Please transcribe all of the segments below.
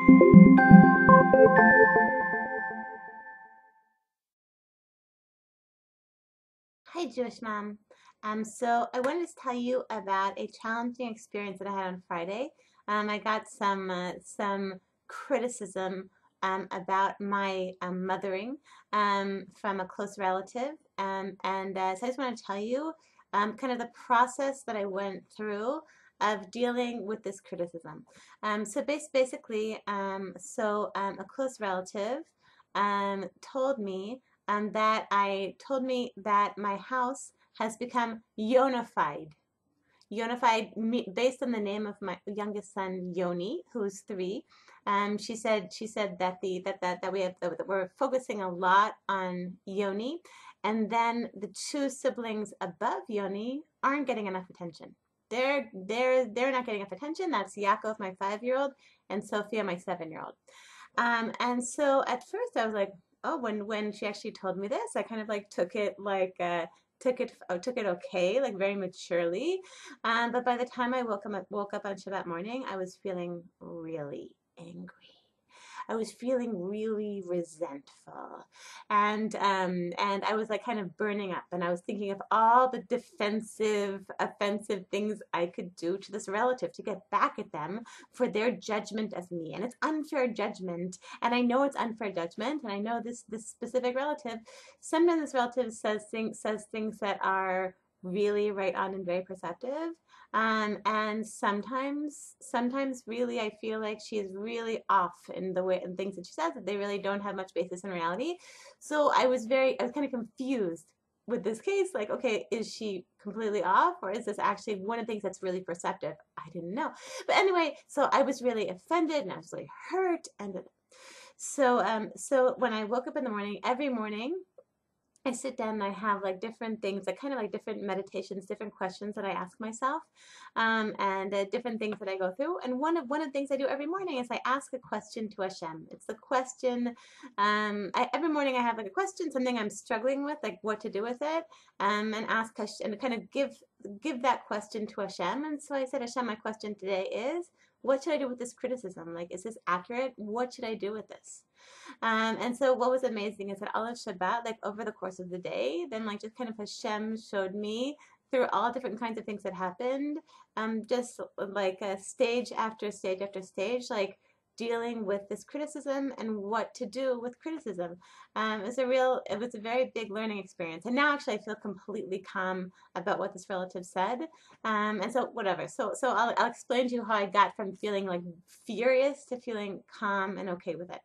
Hi, Jewish Mom. So I wanted to tell you about a challenging experience that I had on Friday. I got some criticism about my mothering from a close relative, and so I just want to tell you kind of the process that I went through of dealing with this criticism. So basically, a close relative told me told me that my house has become unified. Unified based on the name of my youngest son Yoni, who's 3. She said that that we're focusing a lot on Yoni, and then the 2 siblings above Yoni aren't getting enough attention. They're not getting enough attention. That's Yaakov, my 5-year-old, and Sophia, my 7-year-old. And so at first I was like, oh, when she actually told me this, I kind of like took it okay, like very maturely. But by the time I woke up on Shabbat morning, I was feeling really angry. I was feeling really resentful, and I was like kind of burning up, and I was thinking of all the defensive, offensive things I could do to this relative to get back at them for their judgment of me. And it's unfair judgment, and I know it's unfair judgment, and I know this specific relative. Sometimes this relative says things that are really right on and very perceptive. And sometimes really I feel like she's really off in the way and things that she says that they really don't have much basis in reality. So I was kind of confused with this case. Like, okay, is she completely off, or is this actually one of the things that's really perceptive? I didn't know. But anyway, so I was really offended and I was really hurt. And so when I woke up in the morning, every morning I sit down and I have like different things, like kind of like different meditations, different questions that I ask myself, and different things that I go through. And one of the things I do every morning is I ask a question to Hashem. It's the question. Every morning I have like a question, something I'm struggling with, like what to do with it, and ask Hashem, and kind of give that question to Hashem. And so I said, Hashem, my question today is, what should I do with this criticism? Like, is this accurate? What should I do with this? And so what was amazing is that all of Shabbat, like over the course of the day, then like just kind of Hashem showed me through all different kinds of things that happened, just like stage after stage after stage, like dealing with this criticism and what to do with criticism. It was a very big learning experience. And now actually I feel completely calm about what this relative said. And so whatever. So I'll explain to you how I got from feeling like furious to feeling calm and okay with it.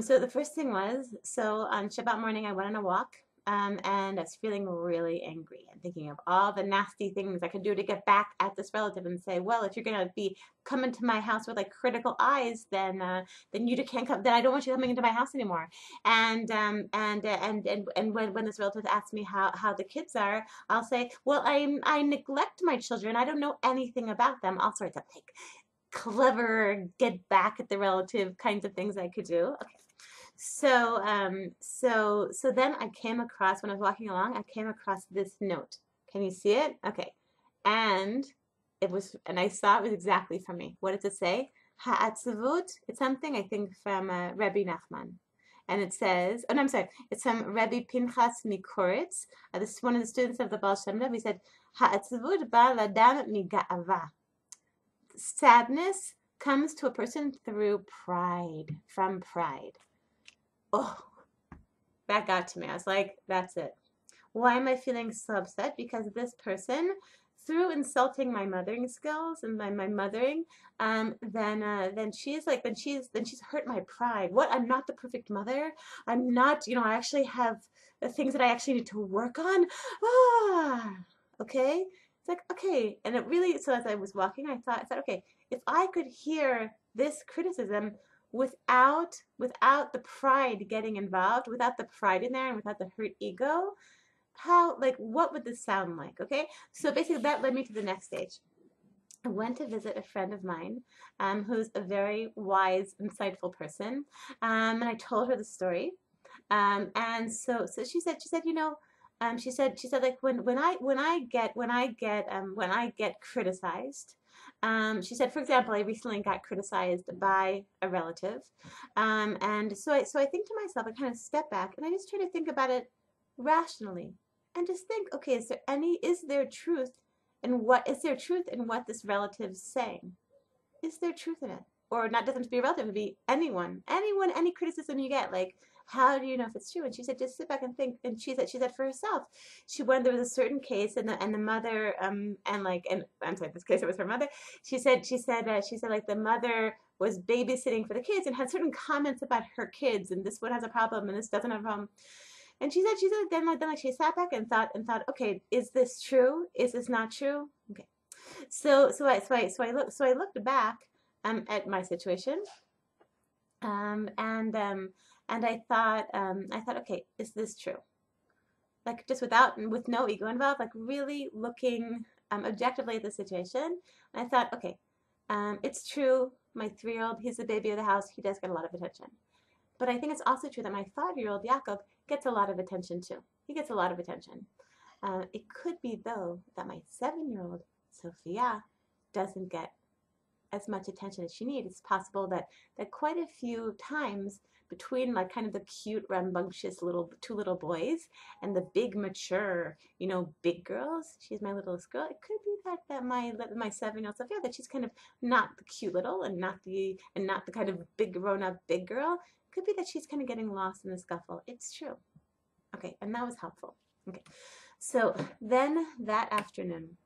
So the first thing was, so on Shabbat morning, I went on a walk, and I was feeling really angry and thinking of all the nasty things I could do to get back at this relative and say, well, if you're gonna be coming to my house with like critical eyes, then you can't come. Then I don't want you coming into my house anymore. And when this relative asks me how the kids are, I'll say, well, I neglect my children. I don't know anything about them. All sorts of like clever get back at the relative kinds of things I could do. Okay. So then I came across, when I was walking along, I came across this note. Can you see it? Okay. And and I saw it was exactly from me. What does it say? Ha'atzavut. It's something I think from Rabbi Nachman. And it says, oh no, I'm sorry, it's from Rabbi Pinchas Mikoritz. This is one of the students of the Baal Shem Tov. He said, Ha'atzavut ba ladam miga'ava. Sadness comes to a person through pride, from pride. Oh, that got to me. I was like, that's it. Why am I feeling so upset? Because this person, through insulting my mothering skills and my mothering, then she's hurt my pride. What? I'm not the perfect mother. I'm not. I actually have things that I actually need to work on. Ah, okay. It's like okay, and it really. So as I was walking, I said, okay, if I could hear this criticism without the pride getting involved, without the pride in there, and without the hurt ego, what would this sound like? Okay, so basically that led me to the next stage. I went to visit a friend of mine, who's a very wise, insightful person, and I told her the story. And so she said, she said like when I get criticized, She said, for example, I recently got criticized by a relative. And so I think to myself, I kind of step back and I just try to think about it rationally and just think, okay, is there truth in what this relative's saying? Is there truth in it? Or not, doesn't have to be a relative, it could be anyone, any criticism you get, like, how do you know if it's true? And she said, just sit back and think. And she said for herself, when there was a certain case, and the mother, and I'm sorry, this case it was her mother. She said like the mother was babysitting for the kids and had certain comments about her kids, and this one has a problem and this doesn't have a problem. And she said then like she sat back and thought, okay, is this true? Is this not true? Okay. So I looked back at my situation, and I thought, okay, is this true? Like just with no ego involved, like really looking objectively at the situation. And I thought, okay, it's true. My 3-year-old, he's the baby of the house. He does get a lot of attention. But I think it's also true that my 5-year-old Jacob gets a lot of attention too. He gets a lot of attention. It could be though that my 7-year-old Sophia doesn't get as much attention as she needs. It's possible that quite a few times between like kind of the cute, rambunctious two little boys and the big, mature, big girls. She's my littlest girl. It could be that my 7-year-old Sophia, that she's kind of not the cute little and not the kind of big grown up big girl. It could be that she's kind of getting lost in the scuffle. It's true. Okay, and that was helpful. Okay, so then that afternoon,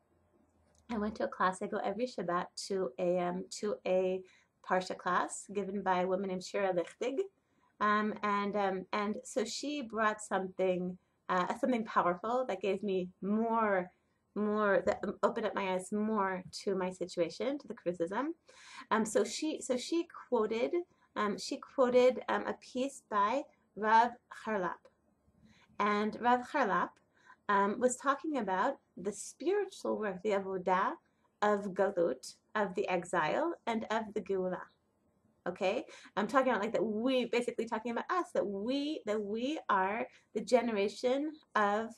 I went to a class. I go every Shabbat to a Parsha class given by a woman named Shira Lichtig, and so she brought something powerful that gave me more that opened up my eyes more to my situation, to the criticism. So she quoted a piece by Rav Harlap, and Rav Harlap was talking about the spiritual work, the avodah of galut, of the exile, and of the geula. Okay, I'm talking about like that. We basically talking about us, that we are the generation of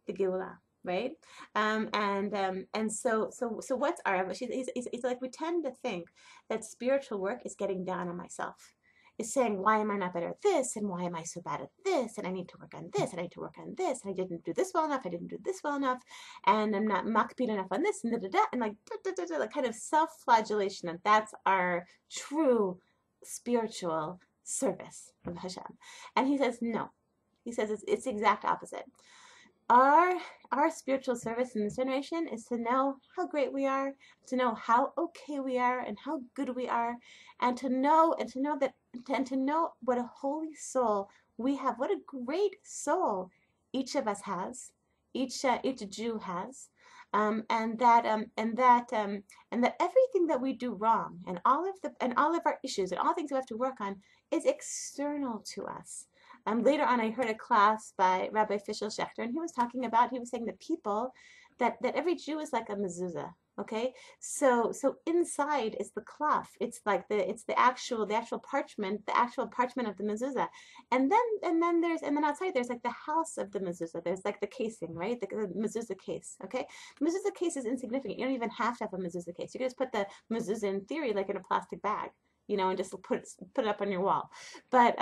the geula, right? And so what's our? He's like, we tend to think that spiritual work is getting down on myself. Is saying, why am I not better at this? And why am I so bad at this? And I need to work on this, and I need to work on this, and I didn't do this well enough, I didn't do this well enough, and I'm not makpid enough on this, and and like, like kind of self-flagellation, and that's our true spiritual service of Hashem. And he says, no. He says it's the exact opposite. Our spiritual service in this generation is to know how great we are, to know how okay we are, and how good we are, and to know what a holy soul we have. What a great soul each of us has, each Jew has, and that everything that we do wrong, and all of our issues and all things we have to work on, is external to us. Later on, I heard a class by Rabbi Fishel Schechter, and he was saying that people, that every Jew is like a mezuzah. Okay, so inside is the cloth. It's like the actual parchment, of the mezuzah, and then outside there's like the house of the mezuzah. There's like the casing, right? The mezuzah case. Okay, the mezuzah case is insignificant. You don't even have to have a mezuzah case. You can just put the mezuzah in theory like in a plastic bag, and just put it up on your wall. But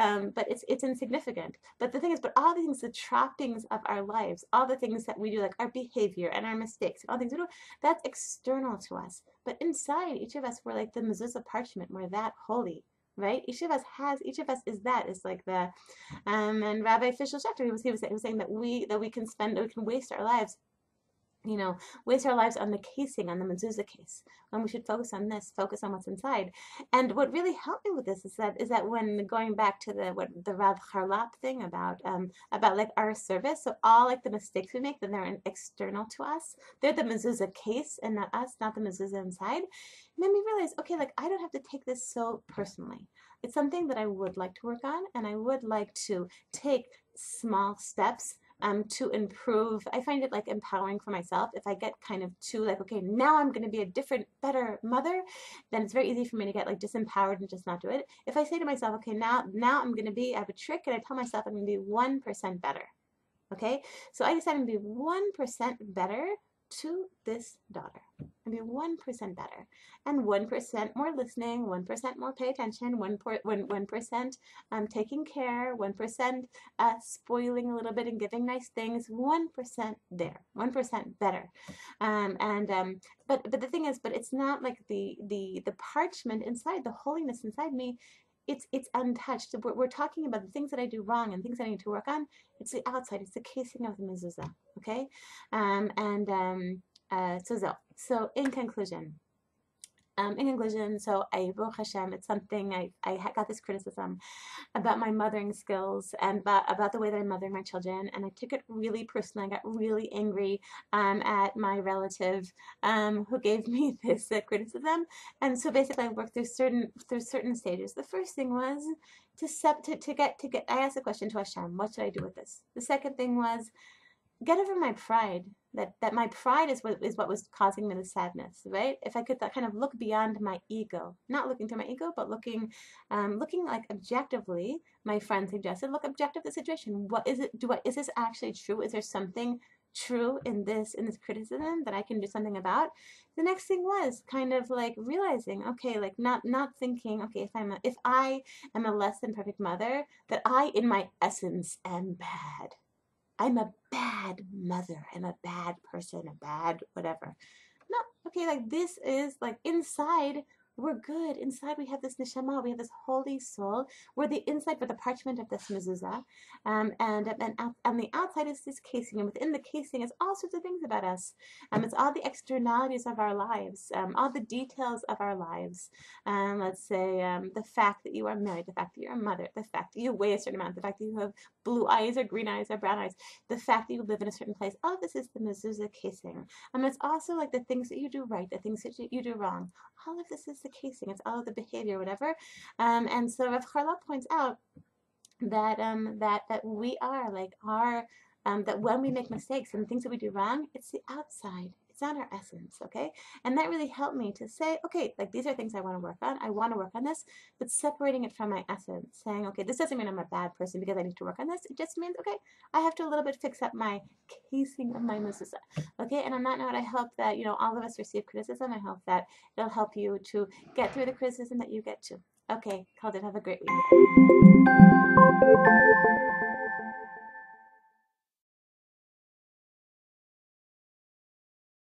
it's insignificant. But the thing is, all the things, the trappings of our lives, all the things that we do, like our behavior and our mistakes, and all things we do, that's external to us. But inside, each of us, we're like the mezuzah parchment. We're that holy, right? Each of us is that. It's like the and Rabbi Fishel Schechter, he was saying that we can waste our lives. Waste our lives on the casing, on the mezuzah case, when we should focus on what's inside. And what really helped me with this is that when going back to the Rav Harlap thing about like our service, so all like the mistakes we make, then they're external to us. They're the mezuzah case and not us, not the mezuzah inside. It made me realize, okay, like I don't have to take this so personally. It's something that I would like to work on, and I would like to take small steps to improve. I find it like empowering for myself. If I get kind of too like, okay, now I'm going to be a different, better mother, then it's very easy for me to get like disempowered and just not do it. If I say to myself, okay, now I have a trick, and I tell myself I'm going to be 1% better. Okay, so I decided I'm going to be 1% better to this daughter. Maybe 1% better, and 1% more listening, 1% more pay attention, 1% taking care, 1% spoiling a little bit and giving nice things, 1% there, 1% better. But the thing is, but it's not like the parchment inside, the holiness inside me. It's untouched. We're talking about the things that I do wrong and things I need to work on. It's the outside. It's the casing of the mezuzah. Okay, so in conclusion, so Baruch Hashem, it's something I got this criticism about my mothering skills and about the way that I'm mothering my children, and I took it really personally. I got really angry at my relative who gave me this criticism, and so basically I worked through certain stages. The first thing was to get. I asked the question to Hashem, what should I do with this? The second thing was get over my pride. That my pride is what was causing me the sadness, right? If I could kind of look beyond my ego, not looking through my ego, but looking like objectively, my friend suggested, look objective at the situation. What is it? Is this actually true? Is there something true in this criticism that I can do something about? The next thing was kind of like realizing, okay, like not thinking, okay, if I am a less than perfect mother, that I in my essence am bad. I'm a bad mother. I'm a bad person, a bad whatever. No, okay, like this is like inside we're good. Inside we have this neshama, we have this holy soul. We're the inside, we're the parchment of this mezuzah. And the outside is this casing, and within the casing is all sorts of things about us. It's all the externalities of our lives, all the details of our lives. Let's say the fact that you are married, the fact that you're a mother, the fact that you weigh a certain amount, the fact that you have blue eyes or green eyes or brown eyes, the fact that you live in a certain place. All of this is the mezuzah casing. It's also like the things that you do right, the things that you do wrong. All of this is the casing. It's all of the behavior, whatever. And so Rav Charla points out that we are like that when we make mistakes and the things that we do wrong, it's the outside. It's not our essence, okay? And that really helped me to say, okay, like these are things I want to work on. I want to work on this, but separating it from my essence, saying, okay, this doesn't mean I'm a bad person because I need to work on this. It just means, okay, I have to a little bit fix up my casing of my mezuzah, okay? And on that note, I hope that, all of us receive criticism. I hope that it'll help you to get through the criticism that you get to. Okay, Khalid, have a great week.